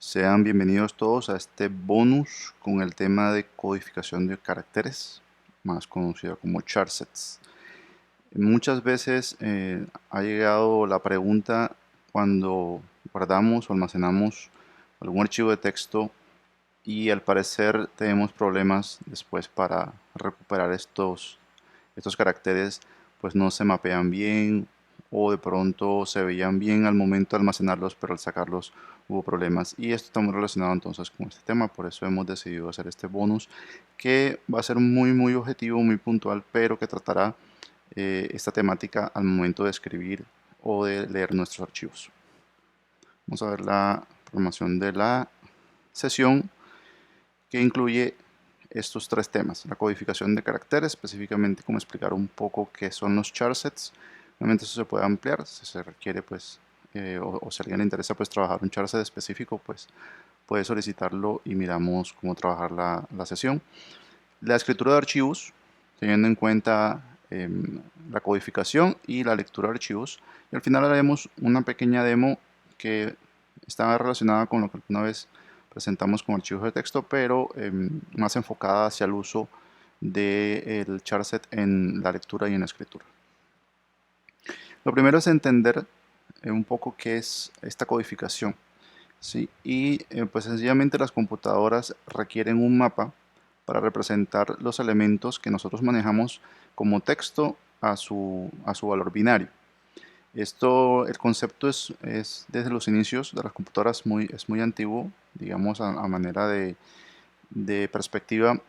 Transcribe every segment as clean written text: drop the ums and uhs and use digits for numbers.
Sean bienvenidos todos a este bonus con el tema de codificación de caracteres, más conocido como charsets. Muchas veces ha llegado la pregunta cuando guardamos o almacenamos algún archivo de texto y al parecer tenemos problemas después para recuperar estos caracteres, pues no se mapean bien o de pronto se veían bien al momento de almacenarlos, pero al sacarlos hubo problemas. Y esto está muy relacionado entonces con este tema, por eso hemos decidido hacer este bonus que va a ser muy objetivo, muy puntual, pero que tratará esta temática al momento de escribir o de leer nuestros archivos. Vamos a ver la programación de la sesión que incluye estos tres temas: la codificación de caracteres, específicamente cómo explicar un poco qué son los charsets. Obviamente eso se puede ampliar si se requiere, pues, o si a alguien le interesa pues trabajar un charset específico, pues puede solicitarlo y miramos cómo trabajar la sesión. La escritura de archivos, teniendo en cuenta la codificación y la lectura de archivos. Y al final haremos una pequeña demo que está relacionada con lo que alguna vez presentamos con archivos de texto, pero más enfocada hacia el uso del charset en la lectura y en la escritura. Lo primero es entender un poco qué es esta codificación, ¿sí? Y pues sencillamente las computadoras requieren un mapa para representar los elementos que nosotros manejamos como texto a su valor binario. El concepto es desde los inicios de las computadoras es muy antiguo, digamos a manera de perspectiva,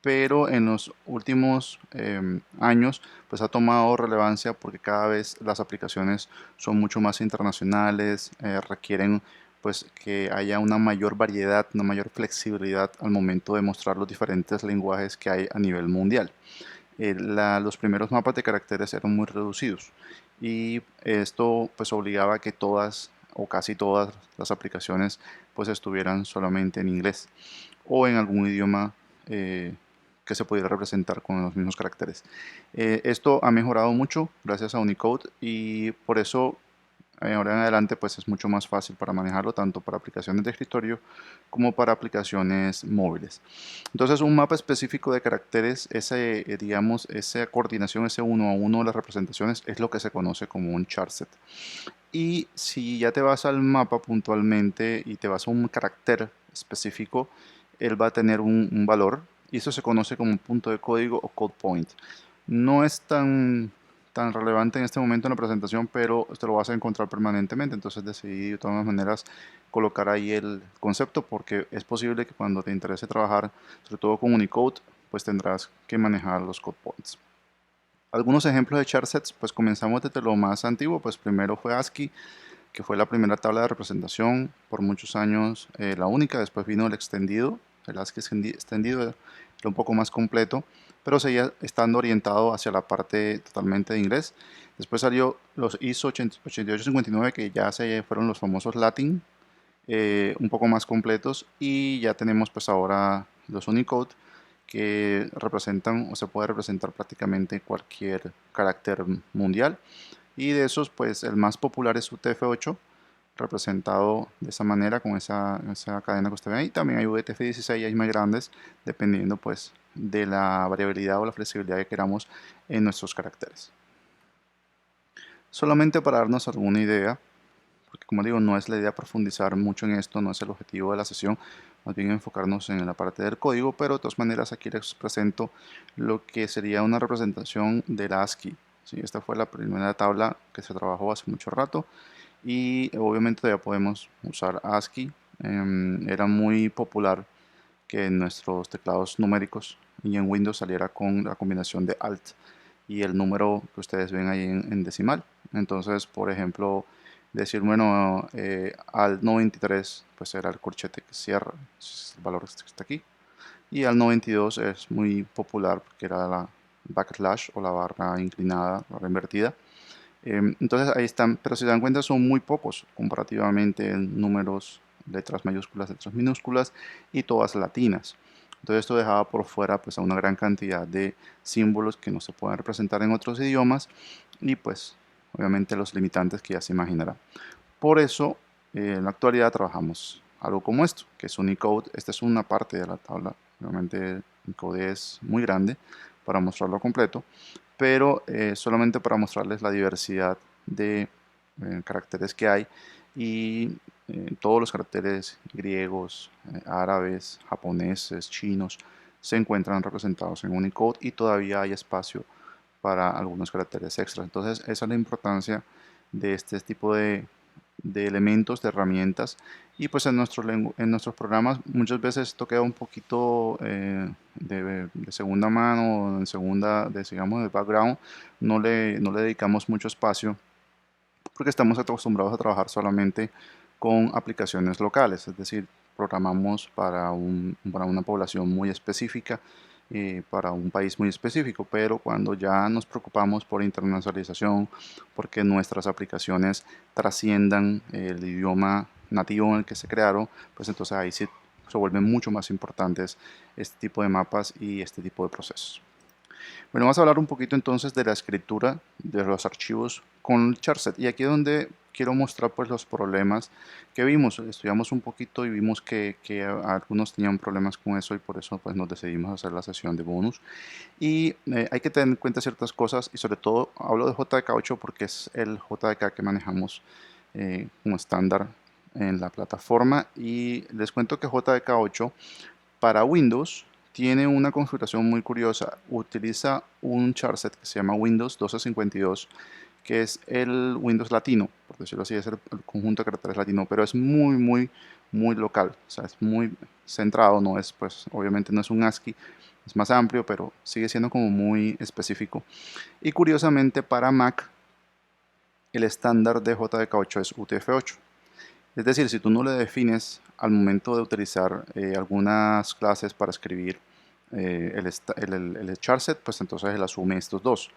pero en los últimos años pues ha tomado relevancia porque cada vez las aplicaciones son mucho más internacionales, requieren pues que haya una mayor variedad, una mayor flexibilidad al momento de mostrar los diferentes lenguajes que hay a nivel mundial. Los primeros mapas de caracteres eran muy reducidos y esto pues obligaba a que todas o casi todas las aplicaciones pues estuvieran solamente en inglés o en algún idioma que se pudiera representar con los mismos caracteres. Esto ha mejorado mucho gracias a Unicode y por eso ahora en adelante pues es mucho más fácil para manejarlo tanto para aplicaciones de escritorio como para aplicaciones móviles. Entonces un mapa específico de caracteres, digamos, esa coordinación, ese uno a uno de las representaciones es lo que se conoce como un charset. Y si ya te vas al mapa puntualmente y te vas a un carácter específico, él va a tener un valor y eso se conoce como un punto de código o code point. No es tan relevante en este momento en la presentación, pero te lo vas a encontrar permanentemente, entonces decidí de todas maneras colocar ahí el concepto porque es posible que cuando te interese trabajar, sobre todo con Unicode, pues tendrás que manejar los code points. Algunos ejemplos de charsets, pues comenzamos desde lo más antiguo, pues primero fue ASCII, que fue la primera tabla de representación, por muchos años la única. Después vino el extendido, el ASCII extendido era un poco más completo, pero seguía estando orientado hacia la parte totalmente de inglés. Después salió los ISO 8859, que ya se fueron los famosos Latin, un poco más completos, y ya tenemos pues ahora los Unicode que representan o se puede representar prácticamente cualquier carácter mundial. Y de esos, pues el más popular es UTF-8, representado de esa manera, con esa cadena que usted ve ahí. También hay UTF-16 y hay más grandes, dependiendo pues de la variabilidad o la flexibilidad que queramos en nuestros caracteres. Solamente para darnos alguna idea, porque como digo, no es la idea profundizar mucho en esto, no es el objetivo de la sesión, más bien enfocarnos en la parte del código, pero de todas maneras aquí les presento lo que sería una representación del ASCII. ¿Sí? Esta fue la primera tabla que se trabajó hace mucho rato y obviamente todavía podemos usar ASCII. Era muy popular que en nuestros teclados numéricos y en Windows saliera con la combinación de Alt y el número que ustedes ven ahí en decimal. Entonces, por ejemplo, decir, bueno, al 93, pues era el corchete que cierra, es el valor que está aquí. Y al 92 es muy popular porque era la backslash o la barra inclinada, barra invertida. Entonces ahí están, pero si se dan cuenta son muy pocos comparativamente en números, letras mayúsculas, letras minúsculas y todas latinas. Entonces esto dejaba por fuera pues a una gran cantidad de símbolos que no se pueden representar en otros idiomas y pues obviamente los limitantes que ya se imaginará. Por eso en la actualidad trabajamos algo como esto, que es Unicode. Esta es una parte de la tabla. Realmente Unicode es muy grande para mostrarlo completo, pero solamente para mostrarles la diversidad de caracteres que hay, y todos los caracteres griegos, árabes, japoneses, chinos se encuentran representados en Unicode, y todavía hay espacio para algunos caracteres extras. Entonces esa es la importancia de este tipo de elementos, de herramientas. Y pues en nuestros programas muchas veces esto queda un poquito de segunda mano, en segunda, digamos, de background. No le dedicamos mucho espacio porque estamos acostumbrados a trabajar solamente con aplicaciones locales, es decir, programamos para una población muy específica, para un país muy específico. Pero cuando ya nos preocupamos por internacionalización, porque nuestras aplicaciones trasciendan el idioma nativo en el que se crearon, pues entonces ahí sí se vuelven mucho más importantes este tipo de mapas y este tipo de procesos. Bueno, vamos a hablar un poquito entonces de la escritura de los archivos con charset. Y aquí es donde quiero mostrar pues los problemas que vimos. Estudiamos un poquito y vimos que algunos tenían problemas con eso, y por eso pues nos decidimos hacer la sesión de bonus. Y hay que tener en cuenta ciertas cosas, y sobre todo hablo de JDK8 porque es el JDK que manejamos como estándar en la plataforma. Y les cuento que JDK8 para Windows tiene una configuración muy curiosa. Utiliza un charset que se llama Windows 1252, que es el Windows latino, por decirlo así, es el conjunto de caracteres latino, pero es muy local. O sea, es muy centrado, no es, pues, obviamente no es un ASCII, es más amplio, pero sigue siendo como muy específico. Y curiosamente para Mac, el estándar de JDK8 es UTF-8. Es decir, si tú no le defines al momento de utilizar algunas clases para escribir el charset, pues entonces él asume estos dos.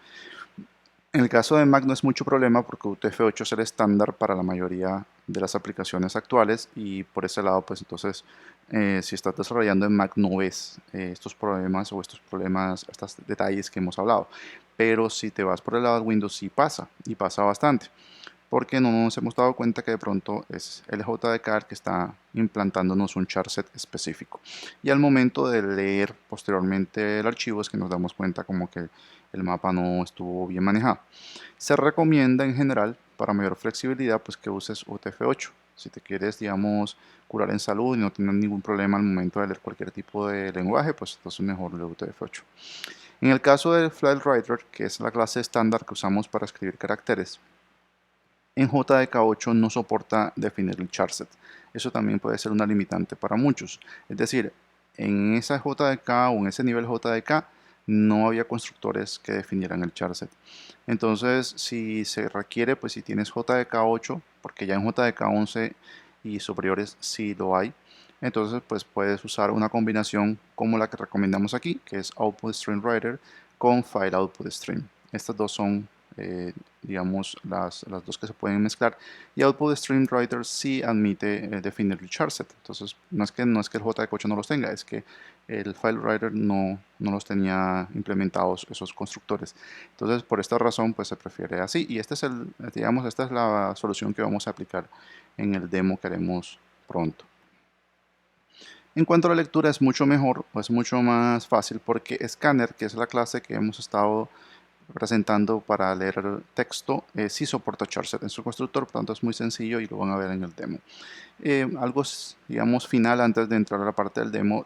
En el caso de Mac no es mucho problema porque UTF-8 es el estándar para la mayoría de las aplicaciones actuales, y por ese lado pues entonces si estás desarrollando en Mac no ves estos problemas o estos detalles que hemos hablado. Pero si te vas por el lado de Windows sí pasa, y pasa bastante, porque no nos hemos dado cuenta que de pronto es el JDK el que está implantándonos un charset específico. Y al momento de leer posteriormente el archivo es que nos damos cuenta como que el mapa no estuvo bien manejado. Se recomienda en general, para mayor flexibilidad, pues que uses UTF-8. Si te quieres, digamos, curar en salud y no tener ningún problema al momento de leer cualquier tipo de lenguaje, pues entonces mejor el UTF-8. En el caso del FileWriter, que es la clase estándar que usamos para escribir caracteres, en JDK8 no soporta definir el charset. Eso también puede ser una limitante para muchos. Es decir, en esa JDK o en ese nivel JDK no había constructores que definieran el charset. Entonces, si se requiere, pues si tienes JDK8, porque ya en JDK11 y superiores sí lo hay, entonces pues puedes usar una combinación como la que recomendamos aquí, que es Output Stream Writer con File Output Stream. Estas dos son digamos, las dos que se pueden mezclar. Y Output Stream Writer sí admite definir el charset. Entonces, no es que el JDK8 no los tenga, es que el FileWriter no los tenía implementados esos constructores. Entonces, por esta razón, pues se prefiere así. Y esta es la solución que vamos a aplicar en el demo que haremos pronto. En cuanto a la lectura, es mucho mejor, o es mucho más fácil, porque Scanner, que es la clase que hemos estado presentando para leer texto, sí soporta charset en su constructor, por lo tanto es muy sencillo y lo van a ver en el demo. Algo, digamos, final antes de entrar a la parte del demo: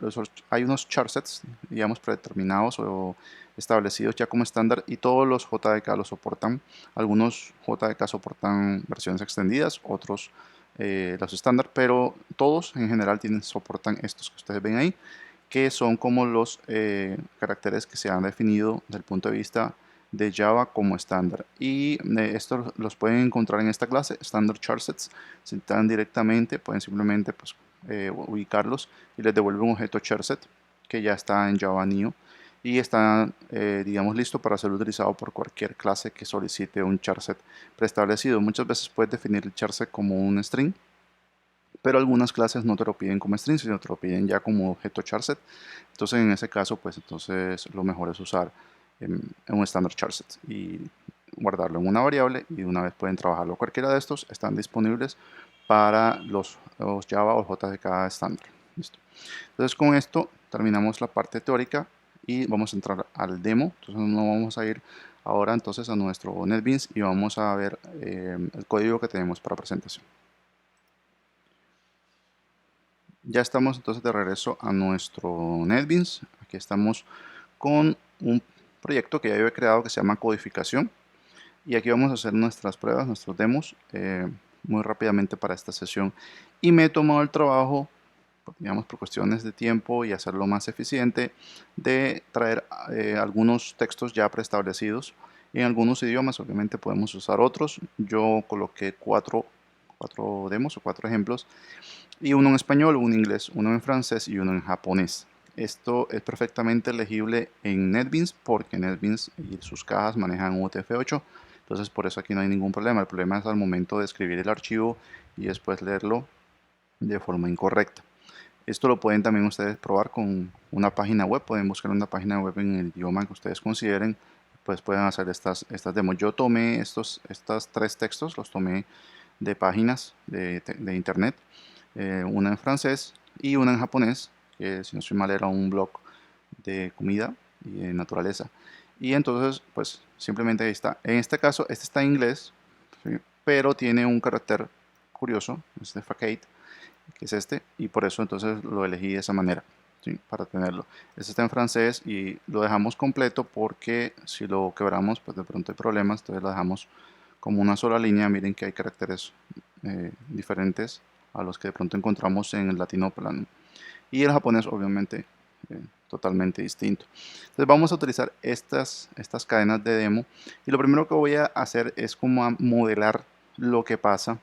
hay unos charsets, digamos, predeterminados o establecidos ya como estándar, y todos los JDK lo soportan. Algunos JDK soportan versiones extendidas, otros los estándar, pero todos en general soportan estos que ustedes ven ahí, que son como los caracteres que se han definido desde el punto de vista de Java como estándar. Y estos los pueden encontrar en esta clase, Standard Charsets. Si están directamente, pueden simplemente pues, ubicarlos y les devuelve un objeto charset que ya está en Java Neo, y está, digamos, listo para ser utilizado por cualquier clase que solicite un charset preestablecido. Muchas veces puedes definir el charset como un string, pero algunas clases no te lo piden como string, sino te lo piden ya como objeto charset. Entonces, en ese caso, pues entonces lo mejor es usar en un standard charset y guardarlo en una variable, y de una vez pueden trabajarlo. Cualquiera de estos están disponibles para los Java o JDK estándar. Listo. Entonces con esto terminamos la parte teórica y vamos a entrar al demo. Entonces nos vamos a ir ahora entonces a nuestro NetBeans y vamos a ver el código que tenemos para presentación. Ya estamos entonces de regreso a nuestro NetBeans. Aquí estamos con un proyecto que ya había creado que se llama codificación. Y aquí vamos a hacer nuestras pruebas, nuestros demos, muy rápidamente para esta sesión. Y me he tomado el trabajo, digamos por cuestiones de tiempo y hacerlo más eficiente, de traer algunos textos ya preestablecidos. En algunos idiomas obviamente podemos usar otros. Yo coloqué cuatro demos o 4 ejemplos, y uno en español, uno en inglés, uno en francés y uno en japonés. Esto es perfectamente legible en NetBeans porque NetBeans y sus cajas manejan UTF-8. Entonces por eso aquí no hay ningún problema. El problema es al momento de escribir el archivo y después leerlo de forma incorrecta. Esto lo pueden también ustedes probar con una página web. Pueden buscar una página web en el idioma que ustedes consideren. Pues pueden hacer estas demos. Yo tomé estos 3 textos, los tomé de páginas de internet. Una en francés y una en japonés, que si no soy mal era un blog de comida y de naturaleza. Y entonces, pues simplemente ahí está. En este caso, este está en inglés, ¿sí? Pero tiene un carácter curioso, este facade, que es este, y por eso entonces lo elegí de esa manera, ¿sí? Para tenerlo. Este está en francés y lo dejamos completo porque si lo quebramos, pues de pronto hay problemas, entonces lo dejamos como una sola línea. Miren que hay caracteres diferentes a los que de pronto encontramos en el latino plano. Y el japonés obviamente totalmente distinto. Entonces vamos a utilizar estas cadenas de demo y lo primero que voy a hacer es como a modelar lo que pasa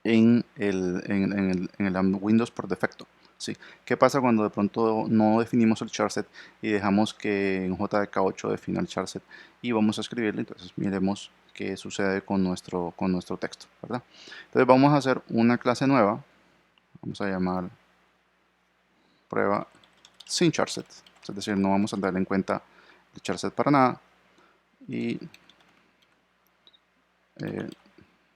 en el Windows por defecto. ¿Sí? ¿Qué pasa cuando de pronto no definimos el charset y dejamos que en JDK8 defina el charset y vamos a escribirlo? Entonces miremos qué sucede con nuestro texto, ¿verdad? Entonces vamos a hacer una clase nueva, vamos a llamar prueba sin charset, es decir, no vamos a darle en cuenta el charset para nada y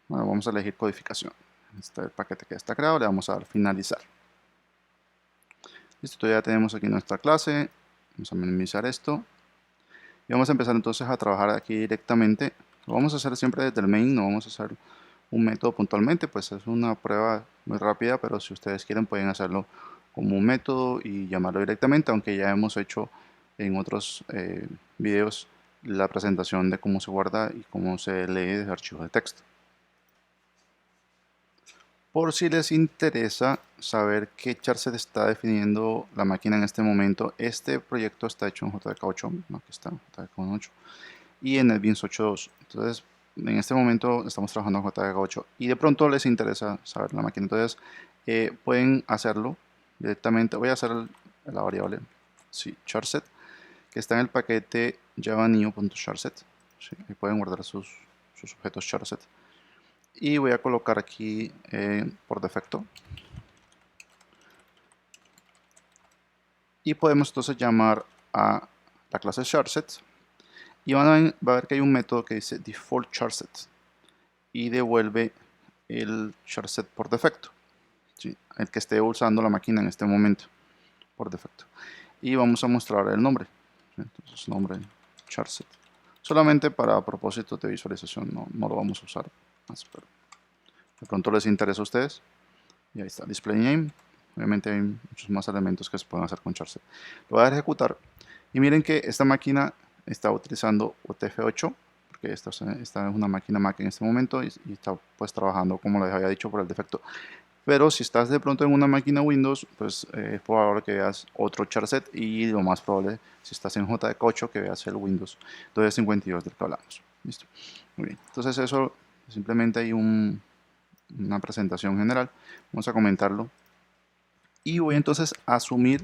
bueno, vamos a elegir codificación. Este es el paquete que ya está creado, le vamos a dar finalizar. Listo, ya tenemos aquí nuestra clase, vamos a minimizar esto y vamos a empezar entonces a trabajar aquí directamente. Lo vamos a hacer siempre desde el main, no vamos a hacer un método puntualmente, pues es una prueba muy rápida, pero si ustedes quieren pueden hacerlo como un método y llamarlo directamente, aunque ya hemos hecho en otros videos la presentación de cómo se guarda y cómo se lee desde archivos de texto. Por si les interesa saber qué charset está definiendo la máquina en este momento, este proyecto está hecho en JDK8, no, aquí está, JDK8, y en NetBeans 8.2. Entonces, en este momento estamos trabajando en JDK8 y de pronto les interesa saber la máquina. Entonces, pueden hacerlo directamente. Voy a hacer la variable sí, charset, que está en el paquete java.new.charset. Sí, ahí pueden guardar sus objetos charset. Y voy a colocar aquí por defecto. Y podemos entonces llamar a la clase charset. Y va a ver que hay un método que dice default charset. Y devuelve el charset por defecto. ¿Sí? El que esté usando la máquina en este momento. Por defecto. Y vamos a mostrar el nombre. ¿Sí? Entonces nombre charset. Solamente para propósitos de visualización. No lo vamos a usar más. Pero de pronto les interesa a ustedes. Y ahí está, display name. Obviamente hay muchos más elementos que se pueden hacer con charset. Lo voy a ejecutar. Y miren que esta máquina está utilizando UTF-8, porque esta es una máquina Mac en este momento y está pues trabajando como les había dicho por el defecto. Pero si estás de pronto en una máquina Windows, pues es probable que veas otro charset y lo más probable, si estás en JDK8, que veas el Windows 252 del que hablamos. Listo. Muy bien. Entonces eso simplemente hay una presentación general. Vamos a comentarlo. Y voy entonces a asumir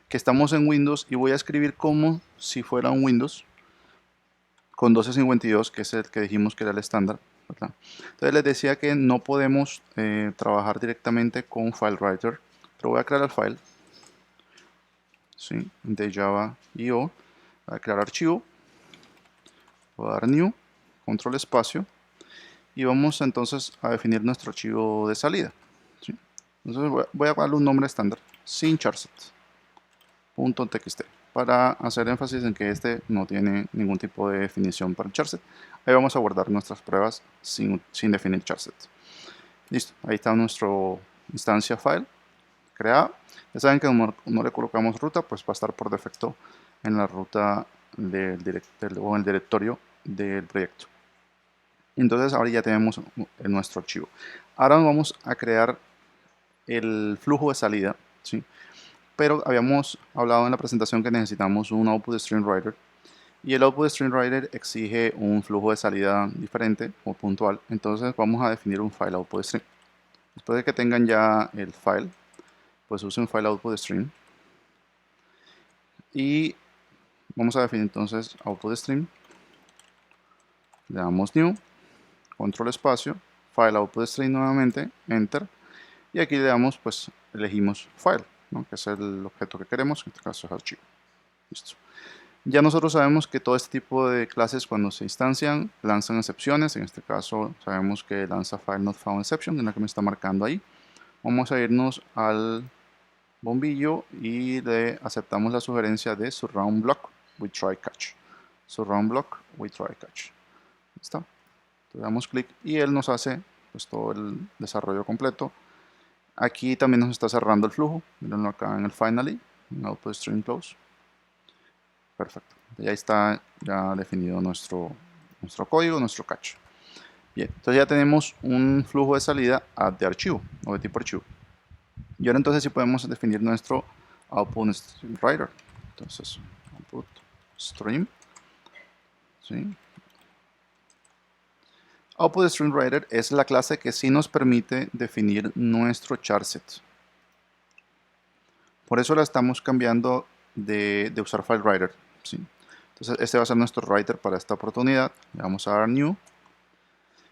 que estamos en Windows y voy a escribir como si fuera un Windows con 1252, que es el que dijimos que era el estándar, ¿verdad? Entonces les decía que no podemos trabajar directamente con FileWriter, pero voy a crear el file, ¿sí? De Java.io, voy a crear archivo, voy a dar New, control espacio, y vamos entonces a definir nuestro archivo de salida, ¿sí? Entonces voy a darle un nombre estándar, sin charset.txt, para hacer énfasis en que este no tiene ningún tipo de definición para el charset. Ahí vamos a guardar nuestras pruebas sin definir charset. Listo, ahí está nuestra instancia file creada. Ya saben que no le colocamos ruta, pues va a estar por defecto en la ruta o en el directorio del proyecto. Entonces ahora ya tenemos nuestro archivo. Ahora vamos a crear el flujo de salida, ¿sí? Pero habíamos hablado en la presentación que necesitamos un Output Stream Writer, y el Output Stream Writer exige un flujo de salida diferente o puntual. Entonces vamos a definir un file Output Stream. Después de que tengan ya el file, pues usen file Output Stream y vamos a definir entonces Output Stream. Le damos New, control espacio, file Output Stream nuevamente, Enter, y aquí le damos, pues elegimos file, ¿no? Que es el objeto que queremos, en este caso es archivo. Listo. Ya nosotros sabemos que todo este tipo de clases, cuando se instancian, lanzan excepciones. En este caso sabemos que lanza file not found exception, en la que me está marcando ahí. Vamos a irnos al bombillo y le aceptamos la sugerencia de surround block with try catch. Surround block with try catch. ¿Está? Le damos clic y él nos hace, pues, todo el desarrollo completo. Aquí también nos está cerrando el flujo. Mírenlo acá en el finally, en output stream close. Perfecto. Ya está ya definido nuestro código, nuestro catch. Bien, entonces ya tenemos un flujo de salida de archivo o de tipo archivo. Y ahora entonces sí podemos definir nuestro output stream writer. Entonces, output stream, ¿sí? Output stream writer es la clase que sí nos permite definir nuestro charset. Por eso la estamos cambiando de usar file writer, ¿sí? Entonces este va a ser nuestro writer para esta oportunidad. Le vamos a dar new.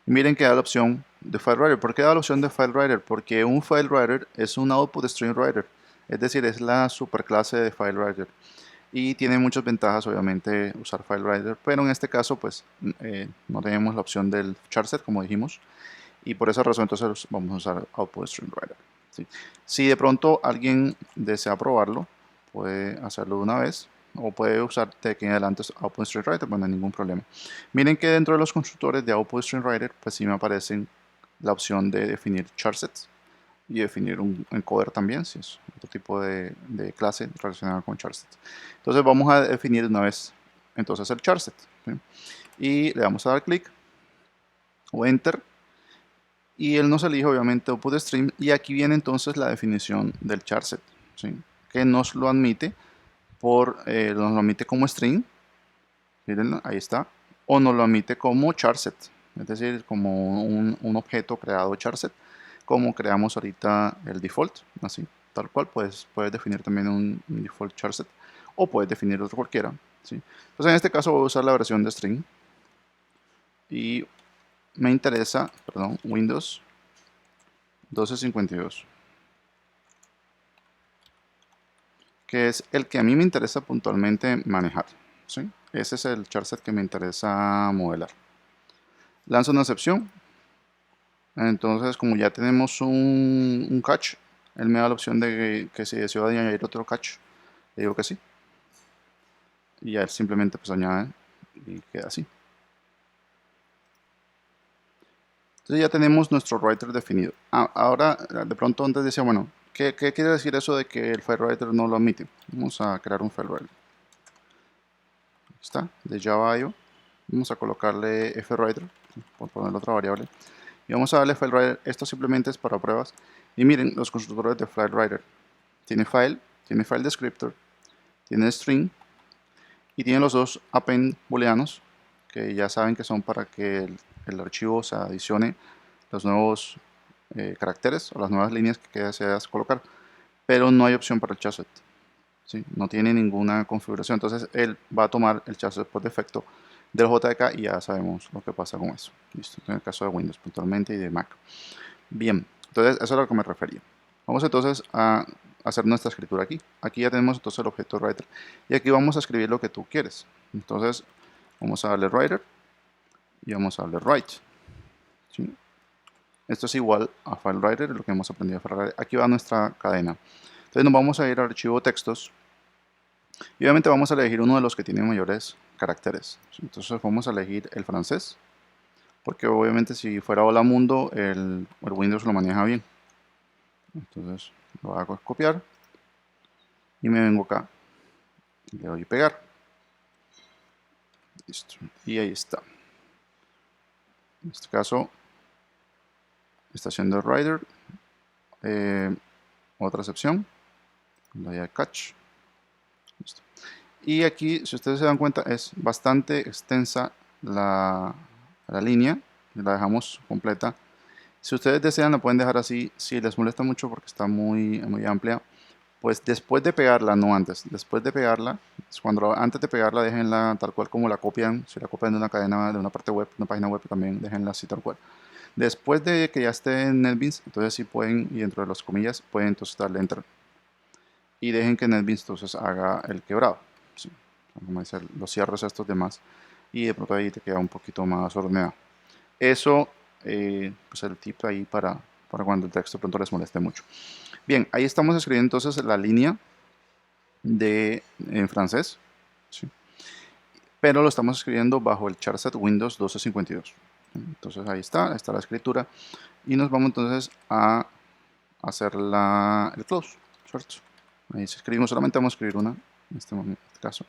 Y miren que da la opción de file writer. ¿Por qué da la opción de file writer? Porque un file writer es un output stream writer. Es decir, es la superclase de file writer. Y tiene muchas ventajas, obviamente, usar file writer. Pero en este caso, pues, no tenemos la opción del charset, como dijimos. Y por esa razón, entonces, vamos a usar output stream writer, ¿sí? Si de pronto alguien desea probarlo, puede hacerlo de una vez. O puede usar de aquí en adelante Output Stream Writer, bueno, no hay ningún problema. Miren que dentro de los constructores de Output Stream Writer, pues sí me aparecen la opción de definir charsets y definir un encoder también, si es otro tipo de clase relacionada con charsets. Entonces vamos a definir una vez entonces el charset, ¿sí? Y le damos a dar clic o Enter, y él nos elige obviamente Output Stream, y aquí viene entonces la definición del charset, ¿sí? Que nos lo admite nos lo admite como string, miren, ahí está, o nos lo admite como charset, es decir, como un objeto creado charset, como creamos ahorita el default, así, tal cual. Puedes definir también un default charset, o puedes definir otro cualquiera, ¿sí? Entonces en este caso voy a usar la versión de string, y me interesa, perdón, Windows 1252, que es el que a mí me interesa puntualmente manejar, ¿sí? Ese es el charset que me interesa modelar. Lanzo una excepción. Entonces, como ya tenemos un catch, él me da la opción de que si deseo añadir otro catch, le digo que sí. Y ya él simplemente pues añade y queda así. Entonces ya tenemos nuestro writer definido. Ahora, de pronto antes decía, bueno, ¿qué quiere decir eso de que el file writer no lo admite? Vamos a crear un file writer. Aquí está, de Java.io. Vamos a colocarle fwriter, por poner otra variable. Y vamos a darle file writer. Esto simplemente es para pruebas. Y miren los constructores de file writer. Tiene file descriptor, tiene string y tiene los dos append booleanos, que ya saben que son para que el archivo se adicione los nuevos caracteres o las nuevas líneas que deseas colocar. Pero no hay opción para el charset, ¿sí? No tiene ninguna configuración. Entonces él va a tomar el charset por defecto del JDK y ya sabemos lo que pasa con eso. Listo, en el caso de Windows puntualmente y de Mac. Bien, entonces eso es a lo que me refería. Vamos entonces a hacer nuestra escritura aquí. Aquí ya tenemos entonces el objeto writer. Y aquí vamos a escribir lo que tú quieres. Entonces vamos a darle writer y vamos a darle write, ¿sí? Esto es igual a FileWriter, lo que hemos aprendido de FileWriter. Aquí va nuestra cadena. Entonces nos vamos a ir al archivo textos y obviamente vamos a elegir uno de los que tiene mayores caracteres. Entonces vamos a elegir el francés, porque obviamente si fuera Hola Mundo, el Windows lo maneja bien. Entonces lo hago es copiar y me vengo acá, le doy pegar. Listo. Y ahí está. En este caso está haciendo el writer. Otra excepción, le doy a catch. Listo. Y aquí, si ustedes se dan cuenta, es bastante extensa la línea. La dejamos completa. Si ustedes desean, la pueden dejar así. Si les molesta mucho porque está muy amplia, pues después de pegarla, no antes, después de pegarla, antes de pegarla, déjenla tal cual como la copian. Si la copian de una cadena, de una parte web, una página web, también déjenla así tal cual. Después de que ya esté en NetBeans, entonces sí pueden, y dentro de las comillas, pueden entonces darle enter. Y dejen que NetBeans entonces haga el quebrado. ¿Sí? Como dice, los cierres estos demás. Y de pronto ahí te queda un poquito más ordenado. Eso, pues el tip ahí para cuando el texto de pronto les moleste mucho. Bien, ahí estamos escribiendo entonces la línea en francés. ¿Sí? Pero lo estamos escribiendo bajo el charset Windows 1252. Entonces ahí está la escritura. Y nos vamos entonces a hacer el close, ¿cierto? Ahí escribimos, solamente vamos a escribir una en este caso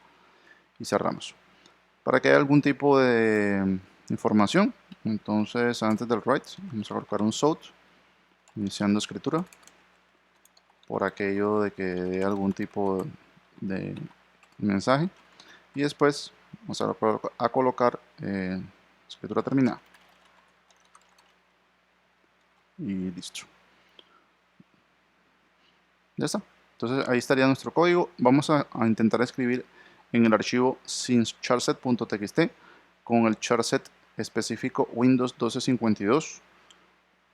y cerramos. Para que haya algún tipo de información, entonces antes del write vamos a colocar un SOUT iniciando escritura por aquello de que dé algún tipo de mensaje y después vamos a colocar escritura terminada y listo. Ya está. Entonces ahí estaría nuestro código. Vamos a intentar escribir en el archivo sin charset.txt con el charset específico Windows 1252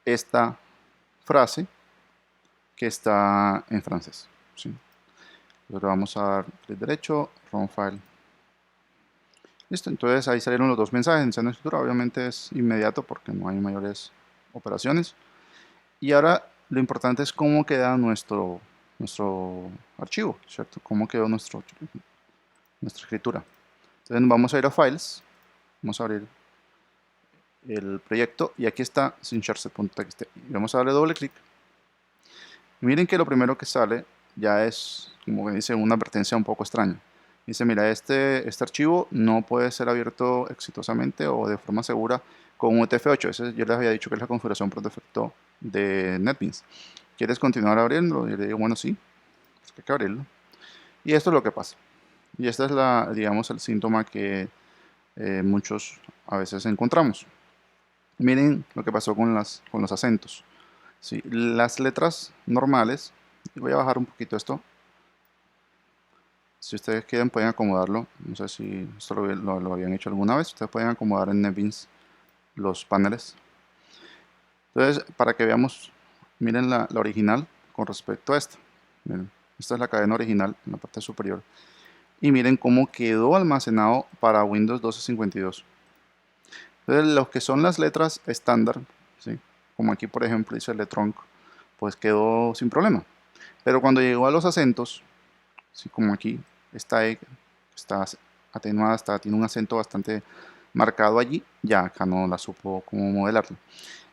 esta frase que está en francés. ¿Sí? Entonces le vamos a dar clic derecho, run file. Listo, entonces ahí salieron los dos mensajes en escritura. Obviamente es inmediato porque no hay mayores operaciones. Y ahora lo importante es cómo queda nuestro archivo, ¿cierto? Cómo quedó nuestra escritura. Entonces vamos a ir a Files, vamos a abrir el proyecto y aquí está syncharset.txt. Vamos a darle doble clic. Miren que lo primero que sale ya es, como que dice, una advertencia un poco extraña. Dice, mira, este archivo no puede ser abierto exitosamente o de forma segura con UTF-8. Ese yo les había dicho que es la configuración por defecto de NetBeans. ¿Quieres continuar abriendo? Y le digo, bueno, sí, hay que abrirlo. Y esto es lo que pasa. Y esta es digamos, el síntoma que muchos a veces encontramos. Miren lo que pasó con los acentos. ¿Sí? Las letras normales, voy a bajar un poquito esto. Si ustedes quieren pueden acomodarlo. No sé si esto lo habían hecho alguna vez. Ustedes pueden acomodar en NetBeans los paneles. Entonces, para que veamos, miren la original con respecto a esta. Miren, esta es la cadena original en la parte superior. Y miren cómo quedó almacenado para Windows 1252. Entonces, lo que son las letras estándar, ¿sí? Como aquí por ejemplo dice Letronc, pues quedó sin problema. Pero cuando llegó a los acentos, ¿sí? Como aquí está atenuada, tiene un acento bastante marcado allí, ya acá no la supo cómo modelarlo.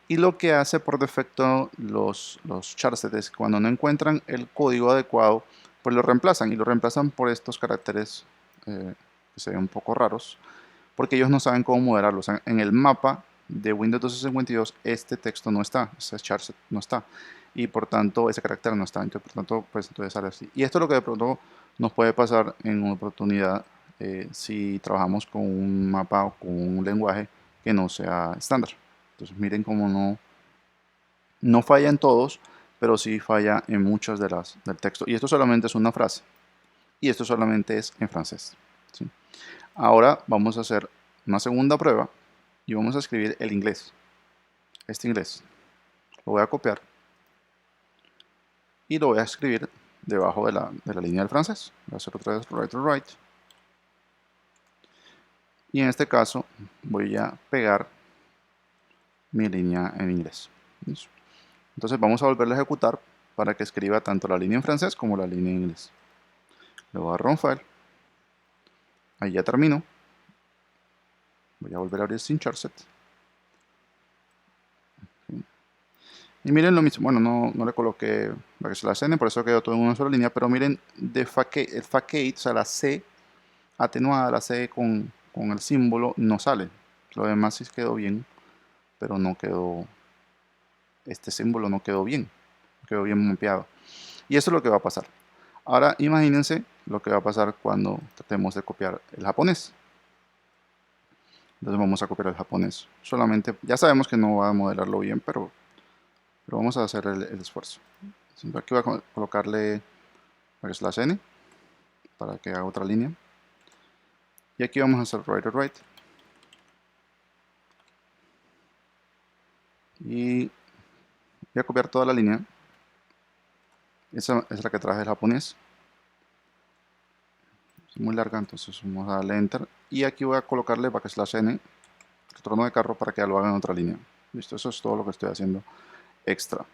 Y lo que hace por defecto los charsets es que cuando no encuentran el código adecuado, pues lo reemplazan y lo reemplazan por estos caracteres que se ven un poco raros, porque ellos no saben cómo modelarlo. O sea, en el mapa de Windows 1252 este texto no está, ese charset no está y por tanto ese carácter no está. Entonces, por tanto, pues entonces sale así. Y esto es lo que de pronto nos puede pasar en una oportunidad si trabajamos con un mapa o con un lenguaje que no sea estándar. Entonces miren cómo no falla en todos, pero sí falla en muchas del texto. Y esto solamente es una frase. Y esto solamente es en francés. ¿Sí? Ahora vamos a hacer una segunda prueba y vamos a escribir el inglés. Este inglés. Lo voy a copiar y lo voy a escribir debajo de la línea del francés. Voy a hacer otra vez right to right. Y en este caso voy a pegar mi línea en inglés. ¿Listo? Entonces vamos a volverlo a ejecutar para que escriba tanto la línea en francés como la línea en inglés. Le voy a run file. Ahí ya termino. Voy a volver a abrir sin charset. Y miren lo mismo, bueno, no le coloqué backslash n, por eso quedó todo en una sola línea, pero miren, el facade, o sea, la C atenuada, la C con el símbolo, no sale. Lo demás sí quedó bien, pero no quedó, este símbolo no quedó bien mapeado. Y eso es lo que va a pasar. Ahora imagínense lo que va a pasar cuando tratemos de copiar el japonés. Entonces vamos a copiar el japonés. Solamente, ya sabemos que no va a modelarlo bien, pero vamos a hacer el esfuerzo. Aquí voy a colocarle slash n para que haga otra línea. Y aquí vamos a hacer right. Y voy a copiar toda la línea. Esa es la que traje el japonés. Es muy larga, entonces vamos a darle enter. Y aquí voy a colocarle backslash n, retorno de carro, para que lo haga en otra línea. Listo, eso es todo lo que estoy haciendo extra.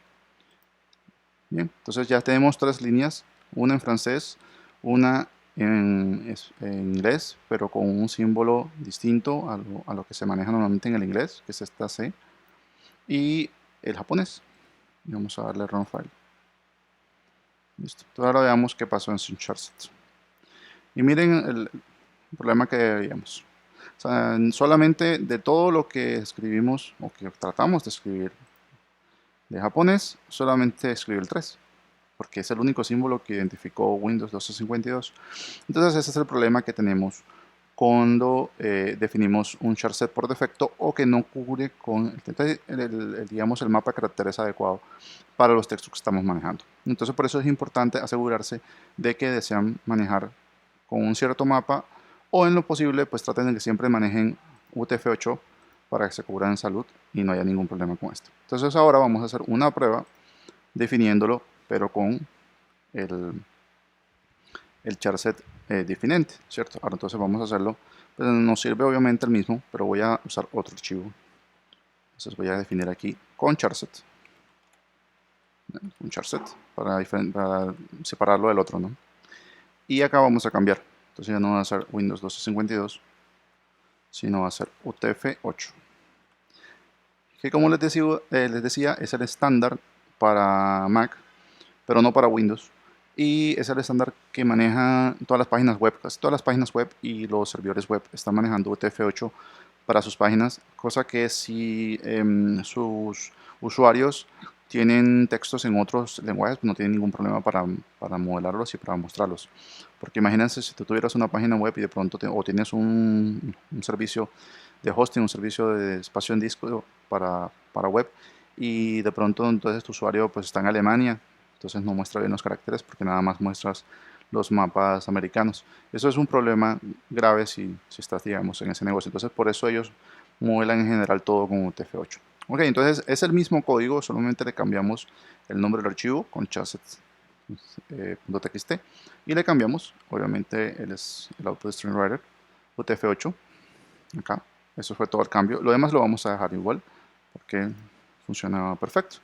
Bien, entonces ya tenemos 3 líneas, una en francés, una en inglés, pero con un símbolo distinto a lo que se maneja normalmente en el inglés, que es esta C, y el japonés. Y vamos a darle run file. Listo. Entonces ahora veamos qué pasó en Syncharset. Y miren el problema que veíamos. O sea, solamente de todo lo que escribimos o que tratamos de escribir de japonés, solamente escribió el 3, porque es el único símbolo que identificó Windows 1252. Entonces ese es el problema que tenemos cuando definimos un charset por defecto o que no cubre con digamos, el mapa de caracteres adecuado para los textos que estamos manejando. Entonces por eso es importante asegurarse de que desean manejar con un cierto mapa, o en lo posible pues traten de que siempre manejen UTF-8 para que se cubran en salud y no haya ningún problema con esto. Entonces ahora vamos a hacer una prueba definiéndolo, pero con el charset definente, ¿cierto? Ahora entonces vamos a hacerlo, pues nos sirve obviamente el mismo, pero voy a usar otro archivo. Entonces voy a definir aquí con charset, un charset para separarlo del otro, ¿no? Y acá vamos a cambiar. Entonces ya no va a ser Windows 1252, sino va a ser UTF-8. Que como les decía, es el estándar para Mac, pero no para Windows. Y es el estándar que maneja todas las páginas web. Casi todas las páginas web y los servidores web están manejando UTF-8 para sus páginas, cosa que si sus usuarios tienen textos en otros lenguajes, pues no tienen ningún problema para modelarlos y para mostrarlos. Porque imagínense si tú tuvieras una página web y de pronto o tienes un servicio de hosting, un servicio de espacio en disco para web, y de pronto entonces tu usuario pues está en Alemania, entonces no muestra bien los caracteres porque nada más muestras los mapas americanos. Eso es un problema grave si estás, digamos, en ese negocio. Entonces, por eso ellos modelan en general todo con UTF-8. Ok, entonces es el mismo código, solamente le cambiamos el nombre del archivo con chassets.txt y le cambiamos, obviamente, el output string writer UTF-8 acá. Eso fue todo el cambio. Lo demás lo vamos a dejar igual porque funciona perfecto.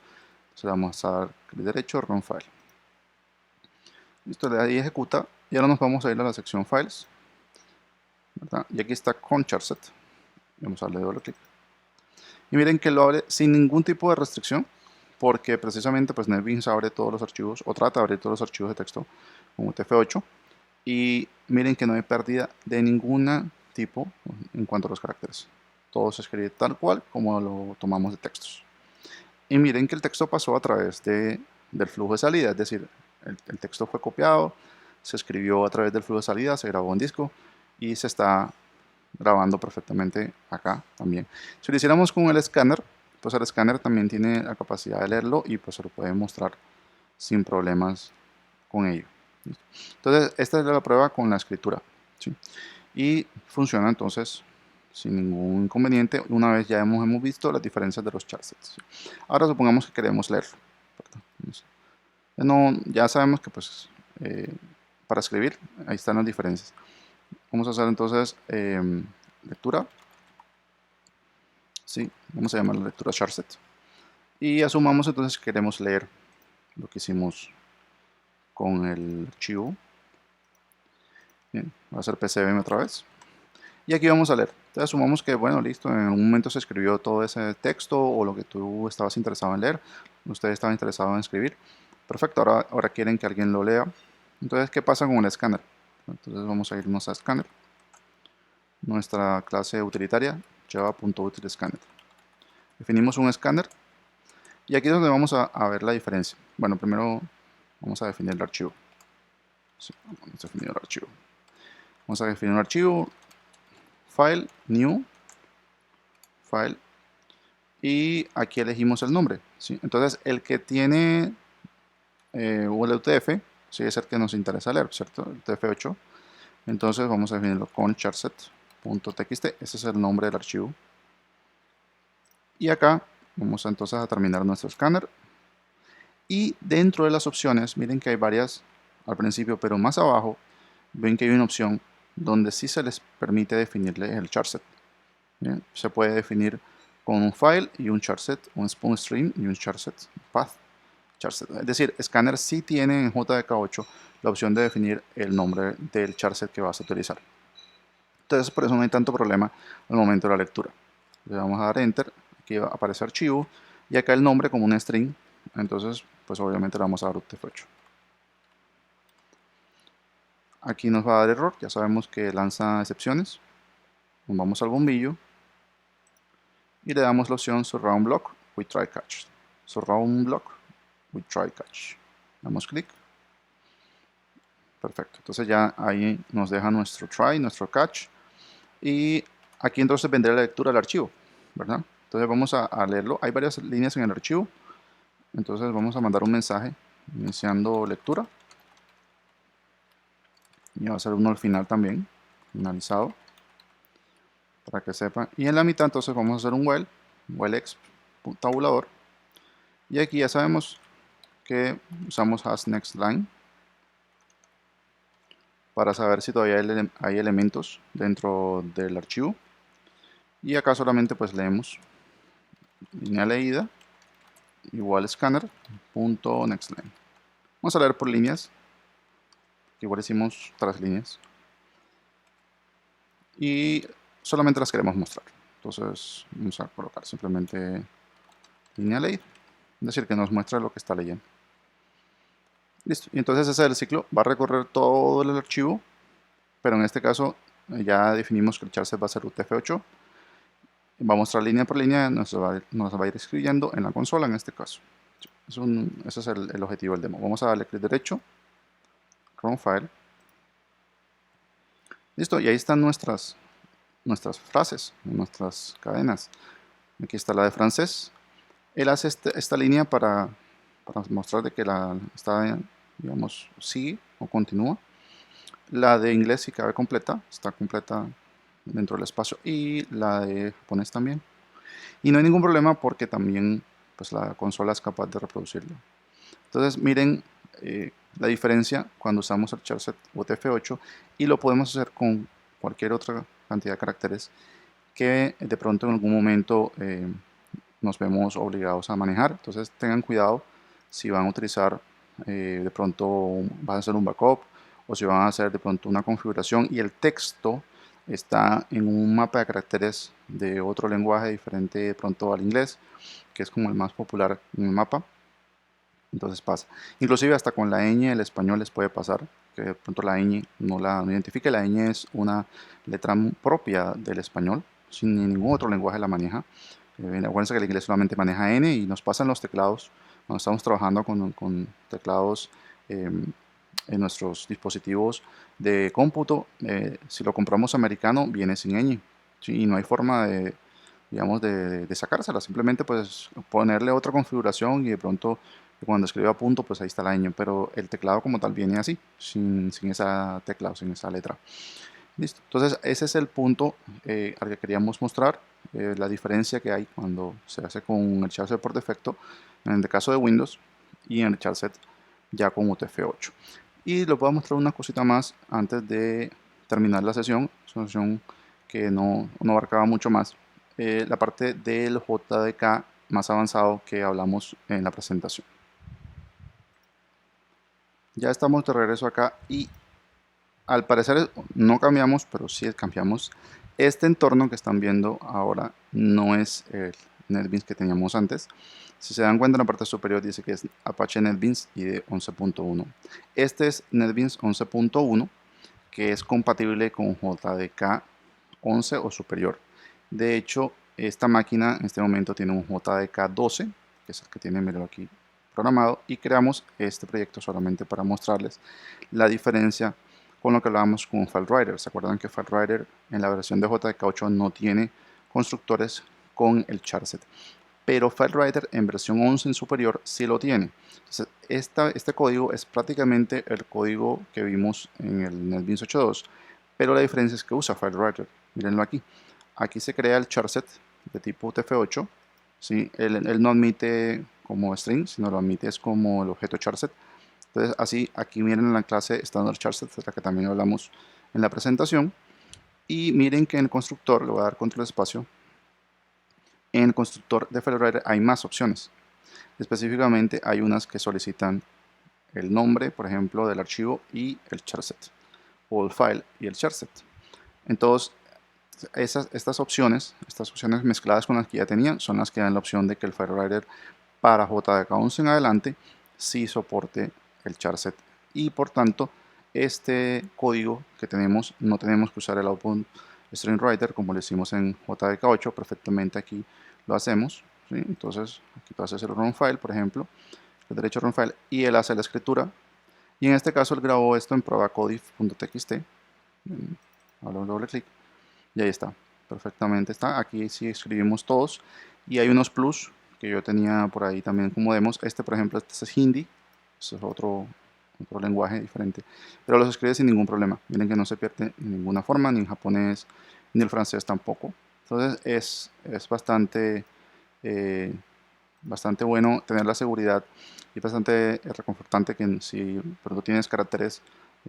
Entonces vamos a dar clic derecho, run file. Listo, de ahí ejecuta y ahora nos vamos a ir a la sección files, ¿verdad? Y aquí está con charset. Vamos a darle doble clic. Y miren que lo abre sin ningún tipo de restricción, porque precisamente pues NetBeans abre todos los archivos, o trata de abrir todos los archivos de texto con UTF-8. Y miren que no hay pérdida de ningún tipo en cuanto a los caracteres. Todo se escribe tal cual como lo tomamos de textos. Y miren que el texto pasó a través del flujo de salida, es decir, el texto fue copiado, se escribió a través del flujo de salida, se grabó en disco y se está grabando perfectamente acá también. Si lo hiciéramos con el escáner, pues el escáner también tiene la capacidad de leerlo y pues se lo puede mostrar sin problemas con ello. Entonces, esta es la prueba con la escritura, ¿sí? Y funciona entonces sin ningún inconveniente una vez ya hemos visto las diferencias de los charsets, ¿sí? Ahora supongamos que queremos leerlo. No, ya sabemos que pues para escribir ahí están las diferencias. Vamos a hacer entonces lectura, ¿sí? Vamos a llamarla lectura charset. Y asumamos entonces que queremos leer lo que hicimos con el archivo. Bien, va a ser PCBM otra vez. Y aquí vamos a leer. Entonces asumamos que, bueno, listo, en un momento se escribió todo ese texto o lo que tú estabas interesado en leer. Usted estaba interesado en escribir. Perfecto, ahora quieren que alguien lo lea. Entonces, ¿qué pasa con el escáner? Entonces vamos a irnos a escáner. Nuestra clase utilitaria, java.utilScanner. Definimos un escáner. Y aquí es donde vamos a ver la diferencia. Bueno, primero vamos a definir el archivo. Sí, vamos a definir el archivo. Vamos a definir un archivo. File, new, file. Y aquí elegimos el nombre, ¿sí? Entonces el que tiene UTF, sí, es el que nos interesa leer, ¿cierto? El TF8. Entonces vamos a definirlo con charset.txt. Ese es el nombre del archivo. Y acá vamos entonces a terminar nuestro escáner. Y dentro de las opciones, miren que hay varias al principio, pero más abajo ven que hay una opción donde sí se les permite definirle el charset. ¿Bien? Se puede definir con un file y un charset, un spawn stream y un charset path. Charset. Es decir, Scanner sí tiene en JDK8 la opción de definir el nombre del charset que vas a utilizar. Entonces, por eso no hay tanto problema al momento de la lectura. Le vamos a dar Enter, aquí aparece archivo, y acá el nombre como un string. Entonces, pues obviamente le vamos a dar UTF-8. Aquí nos va a dar error, ya sabemos que lanza excepciones. Nos vamos al bombillo y le damos la opción Surround Block with Try Catch. Surround Block with Try Catch. Damos clic. Perfecto, entonces ya ahí nos deja nuestro try, nuestro catch. Y aquí entonces vendrá la lectura del archivo, ¿verdad? Entonces vamos a leerlo. Hay varias líneas en el archivo. Entonces vamos a mandar un mensaje iniciando lectura. Y va a ser uno al final también, finalizado, para que sepan. Y en la mitad entonces vamos a hacer un while exp tabulador. Y aquí ya sabemos que usamos hash next line para saber si todavía hay elementos dentro del archivo. Y acá solamente pues leemos línea leída igual scanner.nextLine. Vamos a leer por líneas, que igual hicimos otras líneas. Y solamente las queremos mostrar. Entonces vamos a colocar simplemente línea leída. Es decir, que nos muestra lo que está leyendo. Listo. Y entonces ese es el ciclo. Va a recorrer todo el archivo. Pero en este caso ya definimos que el charset va a ser UTF-8. Va a mostrar línea por línea. Nos va a ir escribiendo en la consola en este caso. Ese es el objetivo del demo. Vamos a darle clic derecho, Run File. Listo, y ahí están nuestras frases, nuestras cadenas. Aquí está la de francés. Él hace esta línea para mostrar de que está, digamos, sigue o continúa. La de inglés sí cabe completa, está completa dentro del espacio. Y la de japonés también. Y no hay ningún problema porque también pues, la consola es capaz de reproducirlo. Entonces miren la diferencia cuando usamos el charset UTF-8 y lo podemos hacer con cualquier otra cantidad de caracteres que de pronto en algún momento nos vemos obligados a manejar. Entonces tengan cuidado si van a utilizar de pronto van a hacer un backup o si van a hacer de pronto una configuración y el texto está en un mapa de caracteres de otro lenguaje diferente de pronto al inglés, que es como el más popular en el mapa. Entonces pasa. Inclusive hasta con la ñ el español les puede pasar, que de pronto la ñ no la identifique. La ñ es una letra propia del español, sin ningún otro lenguaje la maneja. Acuérdense que el inglés solamente maneja n y nos pasan los teclados cuando estamos trabajando con teclados en nuestros dispositivos de cómputo. Si lo compramos americano viene sin ñ, ¿sí? Y no hay forma de, digamos, de sacársela. Simplemente pues ponerle otra configuración y de pronto cuando escriba punto pues ahí está la ñ, pero el teclado como tal viene así, sin esa tecla o sin esa letra. Listo. Entonces ese es el punto al que queríamos mostrar, la diferencia que hay cuando se hace con el charset por defecto en el caso de Windows y en el charset ya con UTF-8. Y les voy a mostrar una cosita más antes de terminar la sesión. Es una sesión que no abarcaba mucho más. La parte del JDK más avanzado que hablamos en la presentación. Ya estamos de regreso acá y al parecer no cambiamos, pero sí cambiamos. Este entorno que están viendo ahora no es el NetBeans que teníamos antes. Si se dan cuenta, en la parte superior dice que es Apache NetBeans IDE 11.1. Este es NetBeans 11.1, que es compatible con JDK 11 o superior. De hecho, esta máquina en este momento tiene un JDK 12, que es el que tiene, míralo aquí, programado, y creamos este proyecto solamente para mostrarles la diferencia con lo que hablábamos con FileWriter. ¿Se acuerdan que FileWriter en la versión de JDK 8 no tiene constructores con el charset? Pero FileWriter en versión 11 en superior sí lo tiene. Entonces, este código es prácticamente el código que vimos en el NetBeans 8.2, pero la diferencia es que usa FileWriter. Mírenlo aquí. Aquí se crea el charset de tipo UTF-8. ¿Sí? Él no admite como string, sino lo admite es como el objeto charset. Entonces, así, aquí miren en la clase standard charset, de la que también hablamos en la presentación. Y miren que en el constructor, le voy a dar control espacio, en el constructor de FileWriter hay más opciones. Específicamente hay unas que solicitan el nombre, por ejemplo, del archivo y el charset, o el file y el charset. Entonces, estas opciones mezcladas con las que ya tenían, son las que dan la opción de que el FileWriter para JDK 11 en adelante sí soporte el charset, y por tanto este código que tenemos no tenemos que usar el output string writer como lo hicimos en JDK 8. Perfectamente aquí lo hacemos, ¿sí? Entonces aquí tú haces el run file, por ejemplo, el derecho run file, y él hace la escritura, y en este caso él grabó esto en probacodif.txt. Hago un doble clic y ahí está, perfectamente está. Aquí sí escribimos todos, y hay unos plus que yo tenía por ahí también como demos. Este, por ejemplo, este es Hindi, este es otro lenguaje diferente, pero los escribe sin ningún problema. Miren que no se pierde en ninguna forma, ni en japonés, ni el francés tampoco. Entonces es bastante, eh, bastante bueno tener la seguridad, y bastante reconfortante que si tú tienes caracteres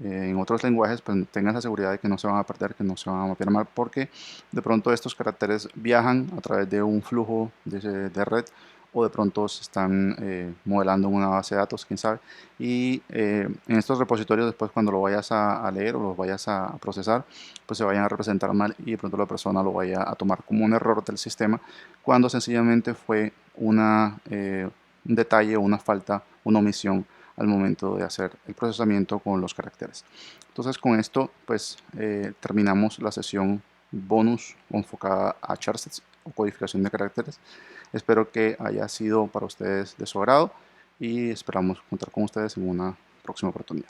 en otros lenguajes, pues tengas la seguridad de que no se van a perder, que no se van a mapear mal, porque de pronto estos caracteres viajan a través de un flujo de red, o de pronto se están modelando en una base de datos, quién sabe, y en estos repositorios después, cuando lo vayas a leer o lo vayas a procesar, pues se vayan a representar mal, y de pronto la persona lo vaya a tomar como un error del sistema, cuando sencillamente fue un detalle, una falta, una omisión al momento de hacer el procesamiento con los caracteres. Entonces, con esto pues terminamos la sesión bonus enfocada a charsets o codificación de caracteres. Espero que haya sido para ustedes de su agrado, y esperamos contar con ustedes en una próxima oportunidad.